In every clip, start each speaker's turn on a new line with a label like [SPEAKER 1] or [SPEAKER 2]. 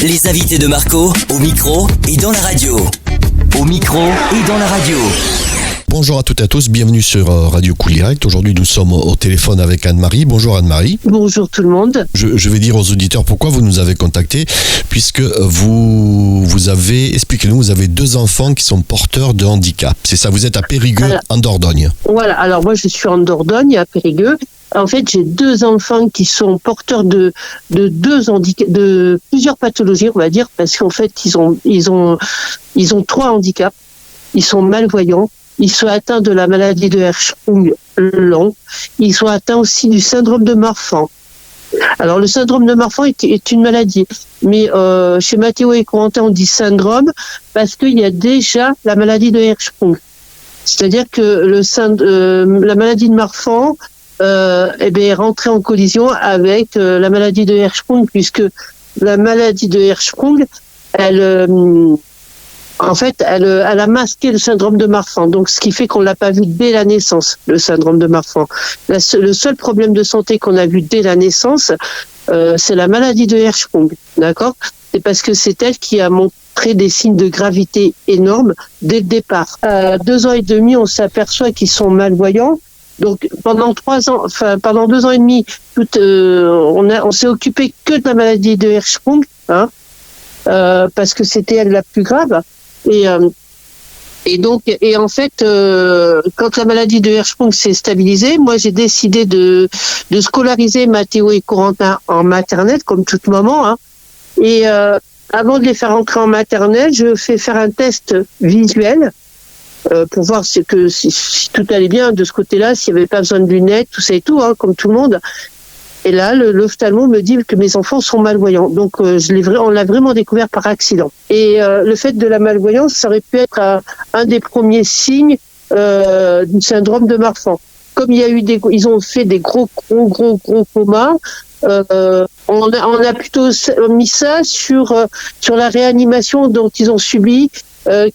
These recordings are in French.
[SPEAKER 1] Les invités de Marco, au micro et dans la radio. Au micro et dans la radio.
[SPEAKER 2] Bonjour à toutes et à tous, bienvenue sur Radio Cool Direct. Aujourd'hui, nous sommes au téléphone avec Anne-Marie. Bonjour Anne-Marie.
[SPEAKER 3] Bonjour tout le monde.
[SPEAKER 2] Je vais dire aux auditeurs pourquoi vous nous avez contactés, puisque vous avez, expliquez-nous, vous avez 2 enfants qui sont porteurs de handicap. C'est ça, vous êtes à Périgueux, en Dordogne.
[SPEAKER 3] Voilà, alors moi je suis en Dordogne, à Périgueux. En fait, j'ai 2 enfants qui sont porteurs de plusieurs pathologies, on va dire, parce qu'en fait, ils ont 3 handicaps. Ils sont malvoyants. Ils sont atteints de la maladie de Hirschsprung long. Ils sont atteints aussi du syndrome de Marfan. Alors, le syndrome de Marfan est une maladie. Mais chez Mathéo et Corentin, on dit syndrome parce qu'il y a déjà la maladie de Hirschsprung. C'est-à-dire que la maladie de Marfan est rentrée en collision avec la maladie de Hirschsprung, puisque la maladie de Hirschsprung, elle a masqué le syndrome de Marfan. Donc, ce qui fait qu'on l'a pas vu dès la naissance, le syndrome de Marfan. Le seul problème de santé qu'on a vu dès la naissance, c'est la maladie de Hirschsprung. D'accord? C'est parce que c'est elle qui a montré des signes de gravité énormes dès le départ. À 2 ans et demi, on s'aperçoit qu'ils sont malvoyants. Donc, pendant 2 ans et demi, on s'est occupé que de la maladie de Hirschsprung, parce que c'était elle la plus grave. Et en fait, quand la maladie de Hirschsprung s'est stabilisée, moi j'ai décidé de scolariser Mathéo et Corentin en maternelle, comme toute maman. Et avant de les faire entrer en maternelle, je fais faire un test visuel pour voir si tout allait bien de ce côté-là, s'il n'y avait pas besoin de lunettes, tout ça et tout, comme tout le monde. Et là, l'ophtalmo me dit que mes enfants sont malvoyants. Donc, on l'a vraiment découvert par accident. Et le fait de la malvoyance, ça aurait pu être un des premiers signes du syndrome de Marfan. Comme ils ont fait des gros comas, on a plutôt mis ça sur la réanimation dont ils ont subi,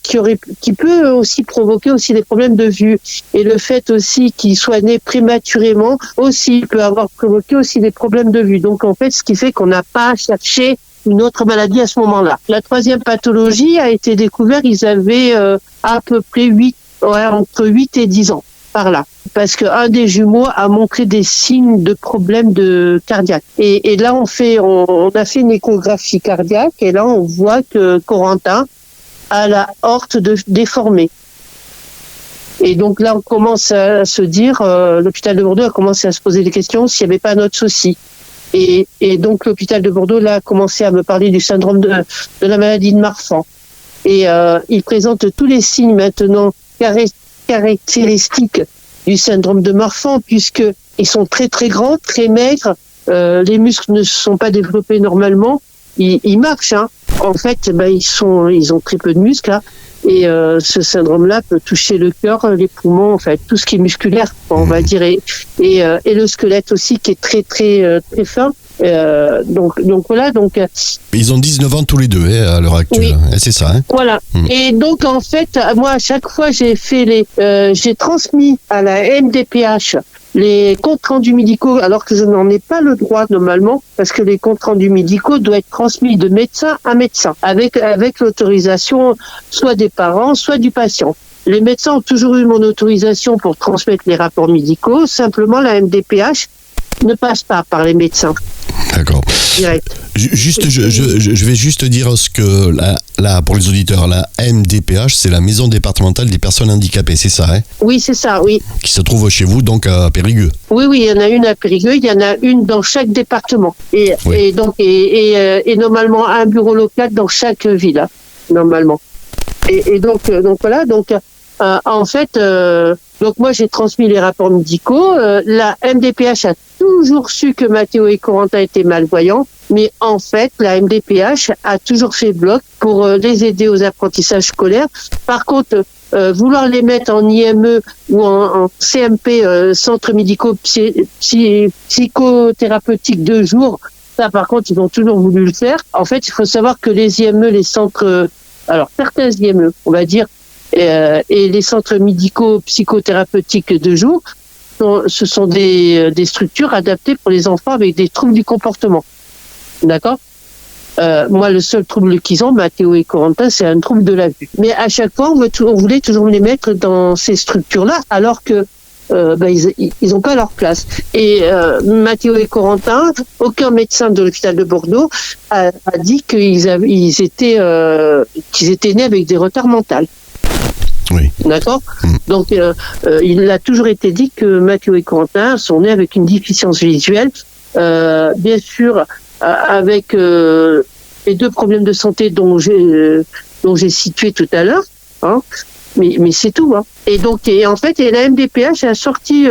[SPEAKER 3] qui peut aussi provoquer aussi des problèmes de vue. Et le fait aussi qu'ils soient nés prématurément aussi peut avoir provoqué aussi des problèmes de vue. Donc en fait, ce qui fait qu'on n'a pas cherché une autre maladie à ce moment-là. La 3e pathologie a été découverte, ils avaient à peu près entre 8 et 10 ans, par là. Parce qu'un des jumeaux a montré des signes de problèmes cardiaques. Et là, on a fait une échographie cardiaque, et là, on voit que Corentin à la aorte déformée. Et donc là, on commence à se dire, l'hôpital de Bordeaux a commencé à se poser des questions s'il n'y avait pas un autre souci. Et donc l'hôpital de Bordeaux là a commencé à me parler du syndrome de la maladie de Marfan. Et il présente tous les signes maintenant caractéristiques du syndrome de Marfan, puisque ils sont très très grands, très maigres, les muscles ne se sont pas développés normalement, ils marchent, En fait, ils ont très peu de muscles, et ce syndrome-là peut toucher le cœur, les poumons, en fait, tout ce qui est musculaire, on va dire, et le squelette aussi qui est très très très fin. Donc voilà.
[SPEAKER 2] Ils ont 19 ans tous les deux à l'heure actuelle. Oui. C'est ça.
[SPEAKER 3] Voilà. Et donc en fait, moi à chaque fois j'ai transmis à la MDPH les comptes rendus médicaux, alors que je n'en ai pas le droit normalement, parce que les comptes rendus médicaux doivent être transmis de médecin à médecin, avec l'autorisation soit des parents, soit du patient. Les médecins ont toujours eu mon autorisation pour transmettre les rapports médicaux, simplement la MDPH ne passe pas par les médecins.
[SPEAKER 2] D'accord.
[SPEAKER 3] Direct.
[SPEAKER 2] Juste, je vais juste dire ce que là pour les auditeurs, la MDPH, c'est la Maison départementale des personnes handicapées, c'est ça,
[SPEAKER 3] Oui, c'est ça, oui.
[SPEAKER 2] Qui se trouve chez vous, donc à Périgueux.
[SPEAKER 3] Oui, il y en a une à Périgueux, il y en a une dans chaque département. Et normalement un bureau local dans chaque ville, normalement. Et donc voilà, en fait, donc moi j'ai transmis les rapports médicaux. La MDPH a toujours su que Mathéo et Corentin étaient malvoyants, mais en fait la MDPH a toujours fait bloc pour les aider aux apprentissages scolaires. Par contre, vouloir les mettre en IME ou en CMP, centre médico psychothérapeutique 2 jours, ça par contre ils ont toujours voulu le faire. En fait, il faut savoir que les IME, les centres, alors certains IME, on va dire, et les centres médicaux psychothérapeutiques de jour, ce sont des structures adaptées pour les enfants avec des troubles du comportement. D'accord ? moi, le seul trouble qu'ils ont, Mathéo et Corentin, c'est un trouble de la vue. Mais à chaque fois, on voulait toujours les mettre dans ces structures-là, alors que ils ont pas leur place. Et Mathéo et Corentin, aucun médecin de l'hôpital de Bordeaux a dit qu'ils étaient nés avec des retards mentaux.
[SPEAKER 2] Oui.
[SPEAKER 3] D'accord. Donc, il a toujours été dit que Mathéo et Corentin sont nés avec une déficience visuelle, bien sûr, avec les 2 problèmes de santé dont j'ai situé tout à l'heure. Hein. Mais c'est tout. Hein. Et en fait, la MDPH a sorti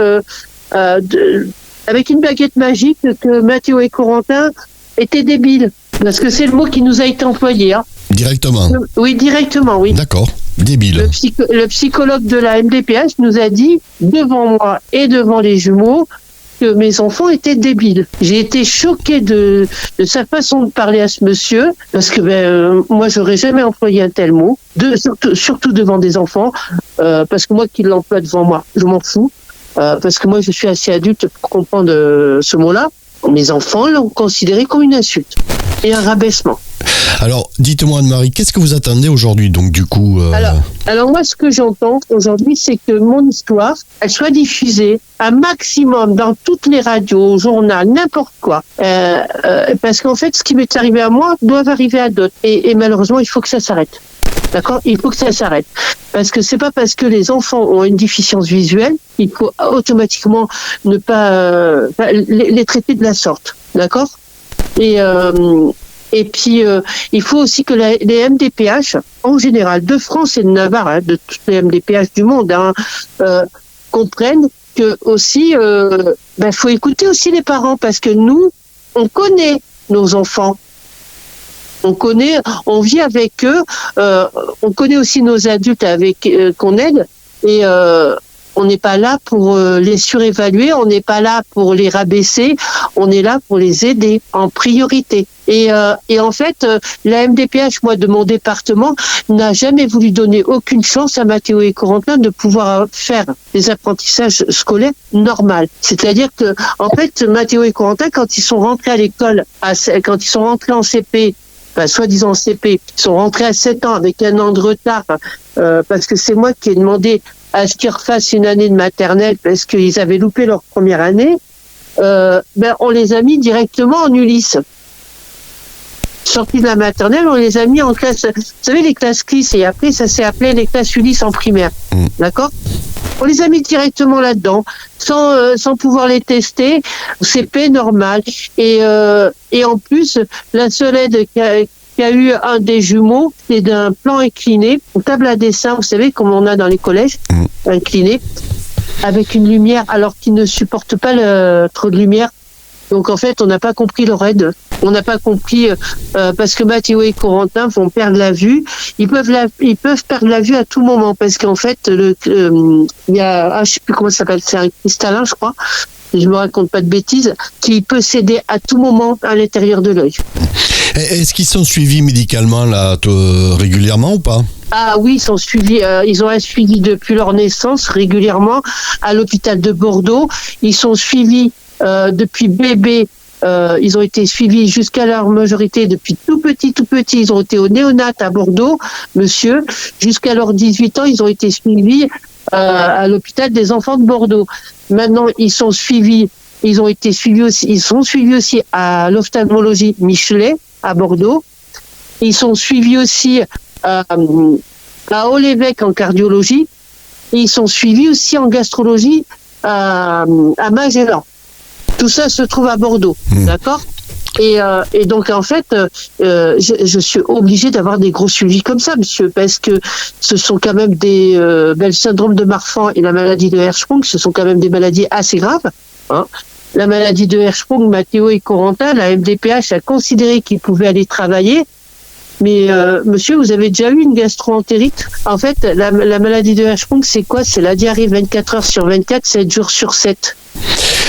[SPEAKER 3] avec une baguette magique que Mathéo et Corentin étaient débiles. Parce que c'est le mot qui nous a été employé. Hein.
[SPEAKER 2] Directement.
[SPEAKER 3] Oui, directement, oui.
[SPEAKER 2] D'accord. Débile.
[SPEAKER 3] Le psychologue de la MDPH nous a dit, devant moi et devant les jumeaux, que mes enfants étaient débiles. J'ai été choquée de sa façon de parler à ce monsieur, parce que moi, j'aurais jamais employé un tel mot, surtout devant des enfants, parce que moi qui l'emploie devant moi, je m'en fous, parce que moi, je suis assez adulte pour comprendre ce mot-là. Mes enfants l'ont considéré comme une insulte et un rabaissement.
[SPEAKER 2] Alors, dites-moi Anne-Marie, qu'est-ce que vous attendez aujourd'hui, donc du coup
[SPEAKER 3] Alors moi, ce que j'entends aujourd'hui, c'est que mon histoire, elle soit diffusée un maximum dans toutes les radios, journaux, n'importe quoi. Parce qu'en fait, ce qui m'est arrivé à moi doit arriver à d'autres. Et malheureusement, il faut que ça s'arrête. D'accord ? Il faut que ça s'arrête. Parce que c'est pas parce que les enfants ont une déficience visuelle qu'il faut automatiquement ne pas les traiter de la sorte. D'accord ? Et puis, il faut aussi que les MDPH, en général, de France et de Navarre, de toutes les MDPH du monde, comprennent que aussi, faut écouter aussi les parents, parce que nous, on connaît nos enfants. On vit avec eux, on connaît aussi nos adultes qu'on aide, et on n'est pas là pour les surévaluer, on n'est pas là pour les rabaisser, on est là pour les aider en priorité. Et en fait, la MDPH, moi, de mon département, n'a jamais voulu donner aucune chance à Mathéo et Corentin de pouvoir faire des apprentissages scolaires normaux. C'est-à-dire que, en fait, Mathéo et Corentin, quand ils sont rentrés à l'école, quand ils sont rentrés en CP, soi-disant en CP, ils sont rentrés à 7 ans avec un an de retard, parce que c'est moi qui ai demandé à ce qu'ils refassent une année de maternelle parce qu'ils avaient loupé leur première année, on les a mis directement en Ulysse. Sortis de la maternelle, on les a mis en classe, vous savez, les classes CLIS, et après ça s'est appelé les classes Ulysse en primaire. D'accord ? On les a mis directement là-dedans, sans pouvoir les tester, CP normal. Et en plus, la seule aide qui a eu un des jumeaux, c'est d'un plan incliné, une table à dessin, vous savez, comme on a dans les collèges, incliné, avec une lumière, alors qu'ils ne supportent pas trop de lumière. Donc en fait, on n'a pas compris leur aide. On n'a pas compris parce que Mathéo et Corentin vont perdre la vue. Ils peuvent perdre la vue à tout moment parce qu'en fait, il y a, je sais plus comment ça s'appelle, c'est un cristallin, je crois. Je me raconte pas de bêtises, qui peut céder à tout moment à l'intérieur de l'œil.
[SPEAKER 2] Est-ce qu'ils sont suivis médicalement là régulièrement ou pas ?
[SPEAKER 3] Ah oui, ils sont suivis. Ils ont un suivi depuis leur naissance régulièrement à l'hôpital de Bordeaux. Ils sont suivis depuis bébé. Ils ont été suivis jusqu'à leur majorité depuis tout petit. Ils ont été au néonat à Bordeaux, monsieur. Jusqu'à leurs 18 ans, ils ont été suivis à l'hôpital des enfants de Bordeaux. Maintenant, ils sont suivis aussi à l'ophtalmologie Michelet à Bordeaux. Ils sont suivis aussi à Haut-l'Évêque en cardiologie. Et ils sont suivis aussi en gastrologie à Magellan. Tout ça se trouve à Bordeaux, d'accord ? Et donc en fait, je suis obligée d'avoir des gros suivis comme ça, monsieur, parce que ce sont quand même le syndrome de Marfan et la maladie de Hirschsprung, ce sont quand même des maladies assez graves. Hein. La maladie de Hirschsprung, Mathéo et Corentin, la MDPH a considéré qu'ils pouvaient aller travailler. Mais monsieur, vous avez déjà eu une gastro-entérite ? En fait, la maladie de Hirschsprung, c'est quoi ? C'est la diarrhée 24 heures sur 24, 7 jours sur 7.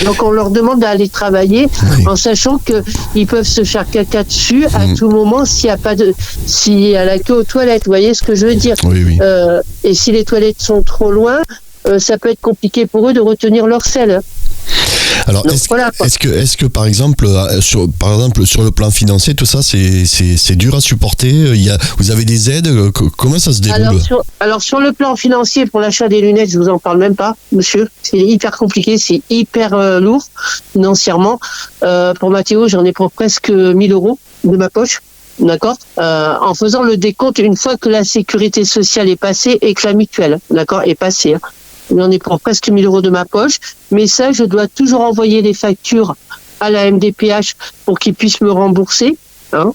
[SPEAKER 3] Donc on leur demande d'aller travailler en sachant qu'ils peuvent se faire caca dessus à tout moment s'il y a la queue aux toilettes. Vous voyez ce que je veux dire ?
[SPEAKER 2] Oui.
[SPEAKER 3] Et si les toilettes sont trop loin, ça peut être compliqué pour eux de retenir leur selle.
[SPEAKER 2] Alors,
[SPEAKER 3] Donc, voilà, quoi.
[SPEAKER 2] est-ce que par exemple, sur le plan financier, tout ça, c'est dur à supporter. Vous avez des aides. Comment ça se déroule?
[SPEAKER 3] Alors sur le plan financier, pour l'achat des lunettes, je vous en parle même pas, monsieur. C'est hyper compliqué, c'est hyper lourd financièrement. Pour Mathéo, j'en ai pour presque 1000 euros de ma poche. D'accord, en faisant le décompte une fois que la sécurité sociale est passée et que la mutuelle, d'accord, est passée. J'en ai pour presque 1000 euros de ma poche, mais ça, je dois toujours envoyer les factures à la MDPH pour qu'ils puissent me rembourser. Hein.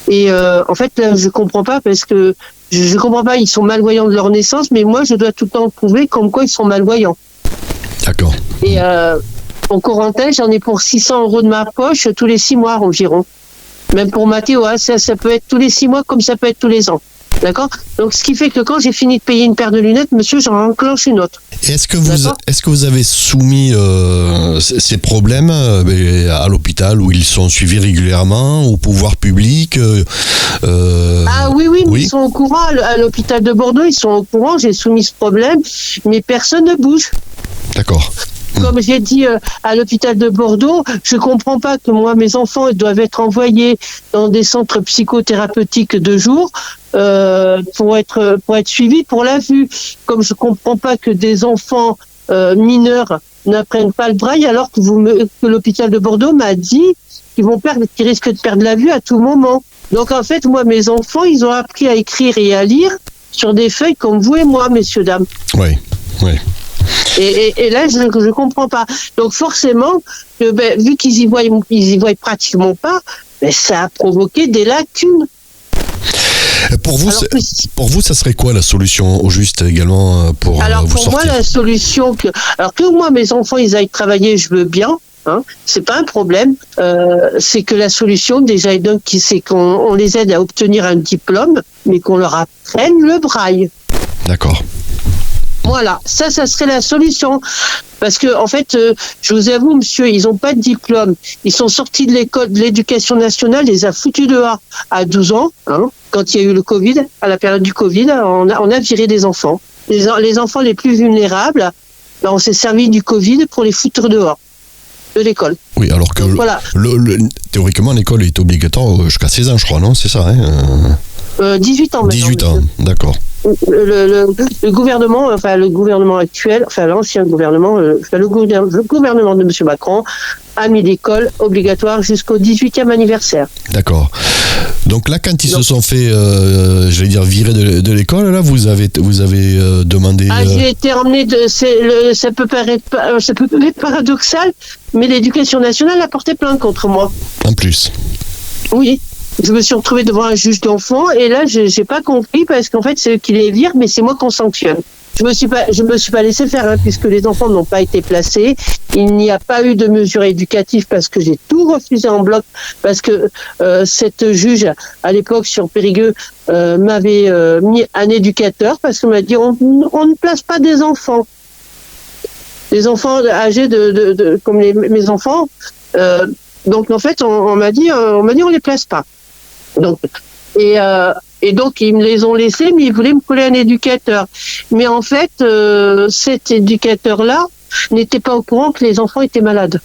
[SPEAKER 3] Et en fait, là, je comprends pas parce que je comprends pas. Ils sont malvoyants de leur naissance, mais moi, je dois tout le temps prouver comme quoi ils sont malvoyants.
[SPEAKER 2] D'accord.
[SPEAKER 3] Et en Corentin, j'en ai pour 600 euros de ma poche tous les 6 mois environ. Même pour Mathéo, hein, ça peut être tous les 6 mois comme ça peut être tous les ans. D'accord. Donc, ce qui fait que quand j'ai fini de payer une paire de lunettes, monsieur, j'en enclenche une autre.
[SPEAKER 2] Est-ce que vous avez soumis ces problèmes à l'hôpital où ils sont suivis régulièrement, au pouvoir public
[SPEAKER 3] Ah oui, mais ils sont au courant. À l'hôpital de Bordeaux, ils sont au courant. J'ai soumis ce problème, mais personne ne bouge.
[SPEAKER 2] D'accord.
[SPEAKER 3] Comme j'ai dit à l'hôpital de Bordeaux, je comprends pas que moi, mes enfants doivent être envoyés dans des centres psychothérapeutiques de jour pour être suivis pour la vue. Comme je comprends pas que des enfants mineurs n'apprennent pas le braille, alors que l'hôpital de Bordeaux m'a dit qu'ils risquent de perdre la vue à tout moment. Donc en fait, moi, mes enfants, ils ont appris à écrire et à lire sur des feuilles comme vous et moi, messieurs, dames.
[SPEAKER 2] Oui.
[SPEAKER 3] Et là, je ne comprends pas. Donc forcément, vu qu'ils y voient pratiquement pas, ça a provoqué des lacunes.
[SPEAKER 2] Pour vous, ça serait quoi la solution au juste également pour vous sortir?
[SPEAKER 3] Moi, la solution que moi, mes enfants, ils aillent travailler, je veux bien. Hein, c'est pas un problème. C'est que la solution déjà c'est qu'on les aide à obtenir un diplôme, mais qu'on leur apprenne le braille.
[SPEAKER 2] D'accord.
[SPEAKER 3] Voilà, ça serait la solution. Parce que, en fait, je vous avoue, monsieur, ils n'ont pas de diplôme. Ils sont sortis de l'école de l'éducation nationale, les a foutus dehors à 12 ans, hein, quand il y a eu le Covid, à la période du Covid, on a viré des enfants. Les enfants les plus vulnérables, on s'est servi du Covid pour les foutre dehors de l'école.
[SPEAKER 2] Oui, alors que
[SPEAKER 3] voilà.
[SPEAKER 2] Théoriquement, l'école est obligatoire jusqu'à 16 ans, je crois, non? C'est ça, hein
[SPEAKER 3] 18 ans maintenant.
[SPEAKER 2] 18 ans, d'accord.
[SPEAKER 3] Le gouvernement, le gouvernement actuel, l'ancien gouvernement, le gouvernement de M. Macron a mis l'école obligatoire jusqu'au 18e anniversaire.
[SPEAKER 2] D'accord. Donc là, quand ils se sont fait, virer de l'école, là, vous avez demandé.
[SPEAKER 3] J'ai été emmené ça peut paraître paradoxal, mais l'éducation nationale a porté plainte contre moi.
[SPEAKER 2] En plus.
[SPEAKER 3] Oui. Je me suis retrouvée devant un juge d'enfants et là, j'ai pas compris parce qu'en fait, c'est eux qui les virent, mais c'est moi qu'on sanctionne. Je me suis pas laissé faire, hein, puisque les enfants n'ont pas été placés. Il n'y a pas eu de mesures éducatives parce que j'ai tout refusé en bloc, parce que cette juge, à l'époque, sur Périgueux, m'avait mis un éducateur parce qu'on m'a dit on ne place pas des enfants. Des enfants âgés comme mes enfants. Donc en fait, on m'a dit on les place pas. Donc et donc ils me les ont laissés, mais ils voulaient me coller un éducateur. Mais en fait, cet éducateur-là n'était pas au courant que les enfants étaient malades.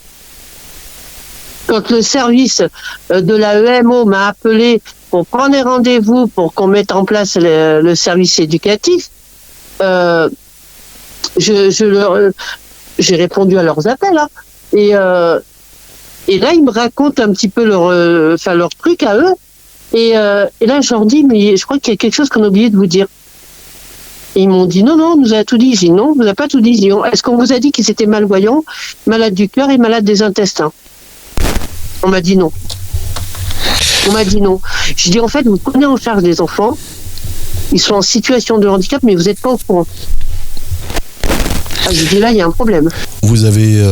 [SPEAKER 3] Quand le service de la EMO m'a appelé pour prendre des rendez-vous pour qu'on mette en place le service éducatif, j'ai répondu à leurs appels, hein, et là, ils me racontent un petit peu leur truc à eux. Et là, je leur dis, mais je crois qu'il y a quelque chose qu'on a oublié de vous dire. Et ils m'ont dit, non, on nous a tout dit. J'ai dit, non, on nous a pas tout dit. Est-ce qu'on vous a dit qu'ils étaient malvoyants, malades du cœur et malades des intestins? On m'a dit non. Je dis, en fait, vous prenez en charge des enfants. Ils sont en situation de handicap, mais vous n'êtes pas au courant. Je dis, là, il y a un problème.
[SPEAKER 2] Vous avez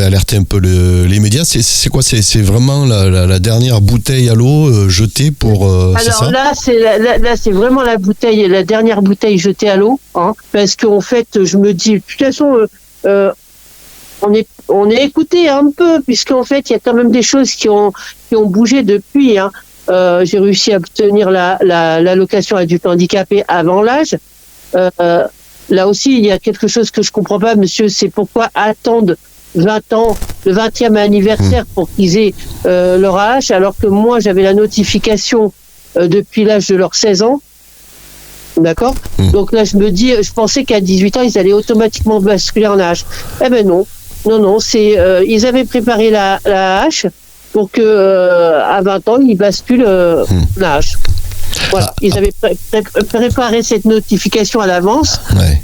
[SPEAKER 2] alerté un peu les médias. C'est quoi? C'est vraiment la dernière bouteille à l'eau jetée pour.
[SPEAKER 3] Alors là, c'est vraiment la dernière bouteille jetée à l'eau, hein, parce qu'en fait, je me dis, de toute façon, on est écouté un peu, puisqu'en fait, il y a quand même des choses qui ont bougé depuis. Hein. J'ai réussi à obtenir l'allocation adulte handicapé avant l'âge. Là aussi, il y a quelque chose que je comprends pas, monsieur, c'est pourquoi attendre 20 ans, le 20e anniversaire pour qu'ils aient leur AH, alors que moi, j'avais la notification depuis l'âge de leurs 16 ans. D'accord. Donc là, je pensais qu'à 18 ans, ils allaient automatiquement basculer en AH. Eh ben non. Non, ils avaient préparé la AH pour que à 20 ans, ils basculent en AH. Voilà. Ils avaient préparé cette notification à l'avance.
[SPEAKER 2] Ouais.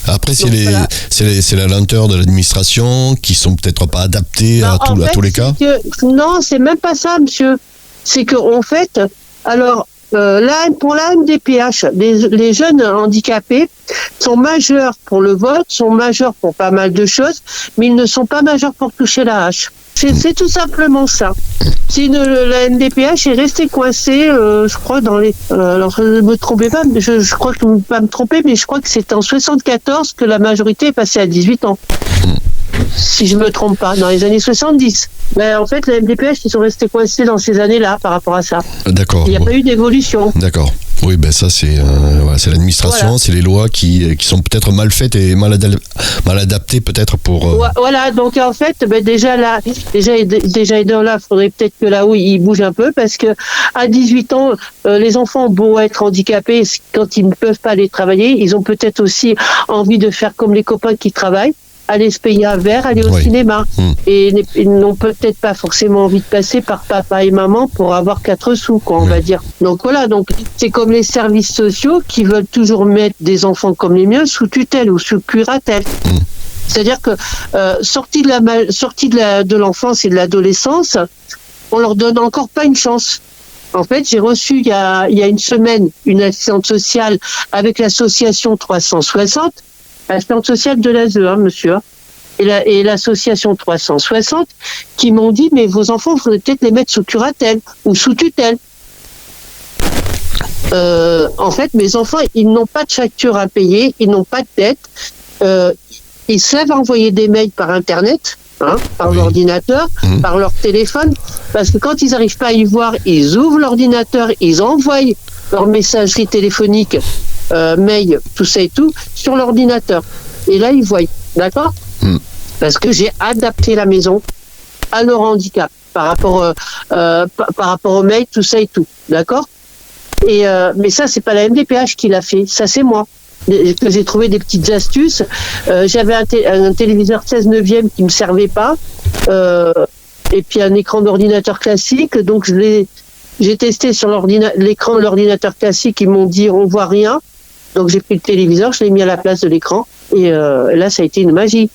[SPEAKER 2] Après, c'est la lenteur de l'administration qui sont peut-être pas adaptées à tous les cas.
[SPEAKER 3] Non, c'est même pas ça, monsieur. C'est que en fait, alors pour la MDPH, les jeunes handicapés sont majeurs pour le vote, sont majeurs pour pas mal de choses, mais ils ne sont pas majeurs pour toucher la hache. C'est tout simplement ça. La MDPH est restée coincée, je crois, dans les... alors, ne me trompez pas, je crois que je ne peux pas me tromper, mais je crois que c'est en 74 que la majorité est passée à 18 ans. Si je me trompe pas, dans les années 70. Mais en fait, la MDPH, ils sont restés coincés dans ces années-là par rapport à ça.
[SPEAKER 2] D'accord.
[SPEAKER 3] Il n'y a pas eu d'évolution.
[SPEAKER 2] D'accord. Oui, ben ça, c'est l'administration, voilà. C'est les lois qui sont peut-être mal faites et mal adaptées peut-être pour...
[SPEAKER 3] Voilà, donc en fait, déjà aidant là, il faudrait peut-être que là-haut, ils bougent un peu parce que à 18 ans, les enfants ont beau être handicapés, quand ils ne peuvent pas aller travailler, ils ont peut-être aussi envie de faire comme les copains qui travaillent, aller se payer un verre, aller au cinéma. Et ils n'ont peut-être pas forcément envie de passer par papa et maman pour avoir 4 sous, quoi, on va dire. Donc voilà, donc c'est comme les services sociaux qui veulent toujours mettre des enfants comme les miens sous tutelle ou sous curatelle. C'est-à-dire que sortis de l'enfance et de l'adolescence, on leur donne encore pas une chance. En fait, j'ai reçu il y a une semaine une assistante sociale avec l'association 360, assistante sociale de l'ASE, monsieur, et l'association 360, qui m'ont dit, mais vos enfants, il faudrait peut-être les mettre sous curatelle ou sous tutelle. En fait, mes enfants, ils n'ont pas de facture à payer, ils n'ont pas de dette, ils savent envoyer des mails par Internet, par l'ordinateur, par leur téléphone, parce que quand ils n'arrivent pas à y voir, ils ouvrent l'ordinateur, ils envoient leur messagerie téléphonique, mail, tout ça et tout, sur l'ordinateur. Et là, ils voient, d'accord ? Parce que j'ai adapté la maison à leur handicap, par rapport au mail, tout ça et tout, d'accord ? Mais ça, c'est pas la MDPH qui l'a fait, ça c'est moi. Que j'ai trouvé des petites astuces. J'avais un téléviseur 16/9 qui me servait pas, et puis un écran d'ordinateur classique. Donc j'ai testé sur l'écran de l'ordinateur classique. Ils m'ont dit on voit rien. Donc j'ai pris le téléviseur, je l'ai mis à la place de l'écran, et là ça a été une magie.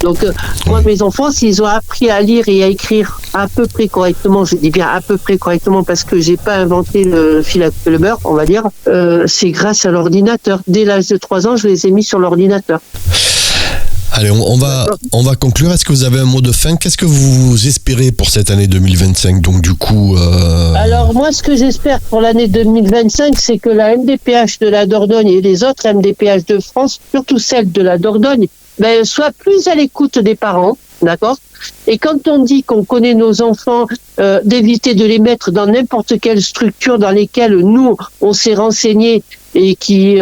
[SPEAKER 3] Donc moi, mes enfants, s'ils ont appris à lire et à écrire à peu près correctement, je dis bien à peu près correctement parce que j'ai pas inventé le fil à couper le beurre, on va dire, c'est grâce à l'ordinateur. Dès l'âge de 3 ans, je les ai mis sur l'ordinateur.
[SPEAKER 2] Allez, on va conclure. Est-ce que vous avez un mot de fin ? Qu'est-ce que vous espérez pour cette année 2025 ? Donc du coup...
[SPEAKER 3] Alors moi, ce que j'espère pour l'année 2025, c'est que la MDPH de la Dordogne et les autres MDPH de France, surtout celle de la Dordogne, soit plus à l'écoute des parents, d'accord ? Et quand on dit qu'on connaît nos enfants, d'éviter de les mettre dans n'importe quelle structure dans lesquelles nous, on s'est renseigné et qui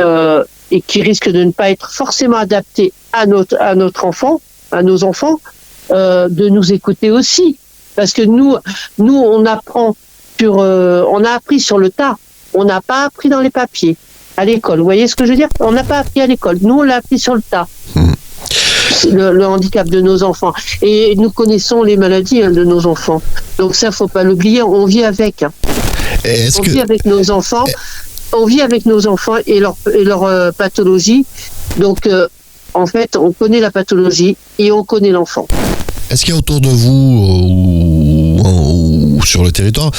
[SPEAKER 3] risquent de ne pas être forcément adaptés à notre enfant, à nos enfants, de nous écouter aussi. Parce que nous on apprend on a appris sur le tas, on n'a pas appris dans les papiers à l'école. Vous voyez ce que je veux dire ? On n'a pas appris à l'école, nous on l'a appris sur le tas. Le handicap de nos enfants. Et nous connaissons les maladies de nos enfants. Donc ça, faut pas l'oublier, on vit avec. Vit avec nos enfants. On vit avec nos enfants et leur pathologie. Donc, en fait, on connaît la pathologie et on connaît l'enfant.
[SPEAKER 2] Est-ce qu'il y a autour de vous ou sur le territoire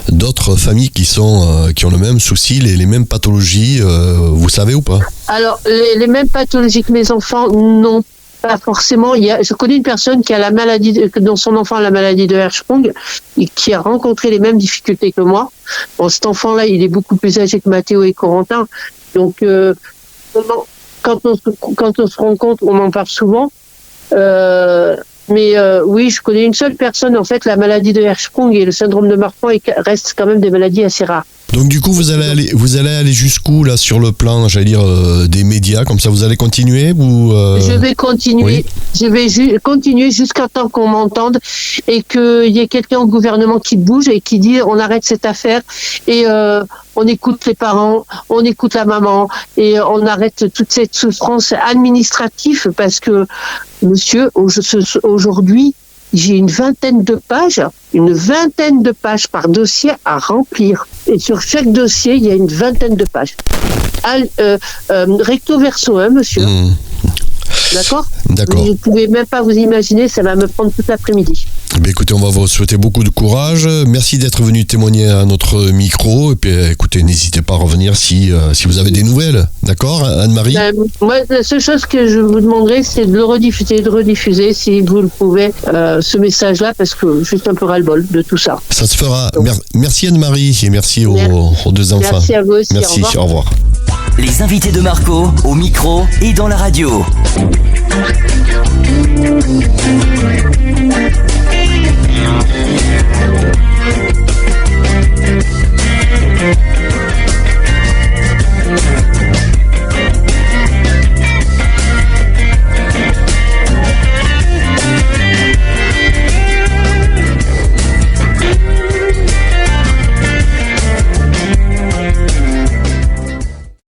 [SPEAKER 2] d'autres familles qui ont le même souci, les mêmes pathologies, vous savez ou pas ? Alors,
[SPEAKER 3] les mêmes pathologies que mes enfants, non. Pas forcément. Je connais une personne qui a dont son enfant a la maladie de Hirschsprung et qui a rencontré les mêmes difficultés que moi. Bon, cet enfant-là, il est beaucoup plus âgé que Mathéo et Corentin. Donc, quand on se rencontre, on en parle souvent. Mais oui, je connais une seule personne. En fait, la maladie de Hirschsprung et le syndrome de Marfan restent quand même des maladies assez rares.
[SPEAKER 2] Donc du coup, vous allez aller jusqu'où là sur le plan, j'allais dire, des médias, comme ça vous allez continuer ou
[SPEAKER 3] Je vais continuer.
[SPEAKER 2] Oui.
[SPEAKER 3] Je vais continuer jusqu'à temps qu'on m'entende et qu'il y ait quelqu'un au gouvernement qui bouge et qui dit on arrête cette affaire et on écoute les parents, on écoute la maman et on arrête toute cette souffrance administrative parce que, monsieur, aujourd'hui, j'ai une vingtaine de pages par dossier à remplir. Et sur chaque dossier, il y a une vingtaine de pages. Recto verso, hein, monsieur. D'accord. Vous ne pouvez même pas vous imaginer, ça va me prendre toute l'après-midi.
[SPEAKER 2] Ben écoutez, on va vous souhaiter beaucoup de courage. Merci d'être venu témoigner à notre micro. Et puis écoutez, n'hésitez pas à revenir si vous avez des nouvelles. D'accord, Anne-Marie?
[SPEAKER 3] Moi, la seule chose que je vous demanderai, c'est de le rediffuser si vous le pouvez, ce message-là, parce que juste un peu ras-le-bol de tout ça.
[SPEAKER 2] Ça se fera. Merci Anne-Marie et merci aux deux enfants.
[SPEAKER 3] Merci à vous aussi.
[SPEAKER 2] Merci, au revoir.
[SPEAKER 1] Les invités de Marco, au micro et dans la radio.